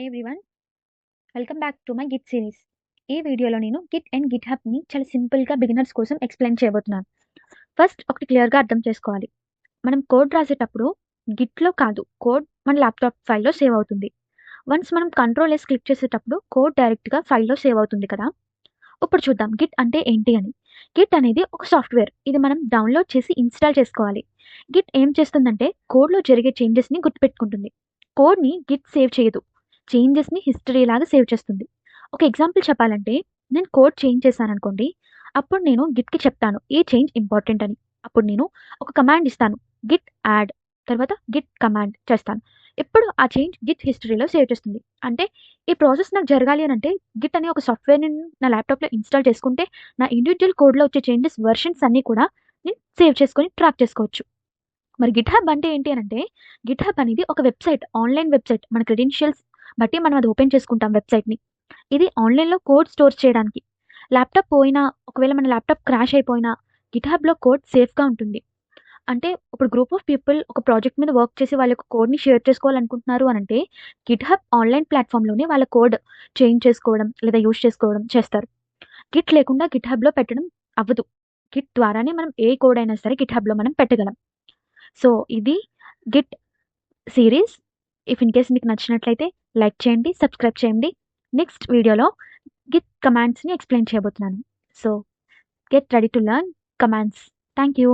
Everyone, welcome back to my Git series. ఈ వీడియోలో నేను గిట్ అండ్ గిట్ హబ్ని చాలా సింపుల్గా బిగినర్స్ కోసం ఎక్స్ప్లెయిన్ చేయబోతున్నాను. ఫస్ట్ ఒకటి క్లియర్గా అర్థం చేసుకోవాలి. మనం కోడ్ రాసేటప్పుడు గిట్లో కాదు, కోడ్ మన ల్యాప్టాప్ ఫైల్లో సేవ్ అవుతుంది. వన్స్ మనం కంట్రోల్ క్లిక్ చేసేటప్పుడు కోడ్ డైరెక్ట్గా ఫైల్లో సేవ్ అవుతుంది కదా. ఇప్పుడు చూద్దాం గిట్ అంటే ఏంటి అని. గిట్ అనేది ఒక సాఫ్ట్వేర్. ఇది మనం డౌన్లోడ్ చేసి ఇన్స్టాల్ చేసుకోవాలి. గిట్ ఏం చేస్తుందంటే కోడ్లో జరిగే చేంజెస్ని గుర్తుపెట్టుకుంటుంది. కోడ్ని గిట్ సేవ్ చేయదు, చేంజెస్ని హిస్టరీ లాగా సేవ్ చేస్తుంది. ఒక ఎగ్జాంపుల్ చెప్పాలంటే, నేను కోడ్ చేంజ్ చేశాను అనుకోండి, అప్పుడు నేను గిట్కి చెప్తాను ఈ చేంజ్ ఇంపార్టెంట్ అని. అప్పుడు నేను ఒక కమాండ్ ఇస్తాను, గిట్ యాడ్, తర్వాత గిట్ కమాండ్ చేస్తాను. ఇప్పుడు ఆ చేంజ్ గిట్ హిస్టరీలో సేవ్ చేస్తుంది. అంటే ఈ ప్రాసెస్ నాకు జరగాలి అని అంటే గిట్ అనే ఒక సాఫ్ట్వేర్ని నా ల్యాప్టాప్లో ఇన్స్టాల్ చేసుకుంటే నా ఇండివిజువల్ కోడ్లో వచ్చే చేంజెస్ వెర్షన్స్ అన్నీ కూడా నేను సేవ్ చేసుకొని ట్రాక్ చేసుకోవచ్చు. మరి గిట్ హబ్ అంటే ఏంటి అని అంటే, గిట్ హబ్ అనేది ఒక వెబ్సైట్, ఆన్లైన్ వెబ్సైట్. మన క్రెడెన్షియల్స్ బట్టి మనం అది ఓపెన్ చేసుకుంటాం వెబ్సైట్ని. ఇది ఆన్లైన్లో కోడ్ స్టోర్ చేయడానికి. ల్యాప్టాప్ పోయినా, ఒకవేళ మన ల్యాప్టాప్ క్రాష్ అయిపోయినా గిట్ హబ్లో కోడ్ సేఫ్గా ఉంటుంది. అంటే ఇప్పుడు గ్రూప్ ఆఫ్ పీపుల్ ఒక ప్రాజెక్ట్ మీద వర్క్ చేసి వాళ్ళ యొక్క కోడ్ని షేర్ చేసుకోవాలనుకుంటున్నారు అని అంటే గిట్ హబ్ ఆన్లైన్ ప్లాట్ఫామ్లోనే వాళ్ళ కోడ్ చేంజ్ చేసుకోవడం లేదా యూజ్ చేసుకోవడం చేస్తారు. గిట్ లేకుండా గిట్ హబ్లో పెట్టడం అవ్వదు. గిట్ ద్వారానే మనం ఏ కోడ్ అయినా సరే గిట్ హబ్లో మనం పెట్టగలం. సో ఇది Git series. If in case మీకు నచ్చినట్లయితే లైక్ చేయండి, సబ్స్క్రైబ్ చేయండి. నెక్స్ట్ వీడియోలో గిట్ కమాండ్స్ని ఎక్స్ప్లెయిన్ చేయబోతున్నాను. So get ready to learn commands. Thank you.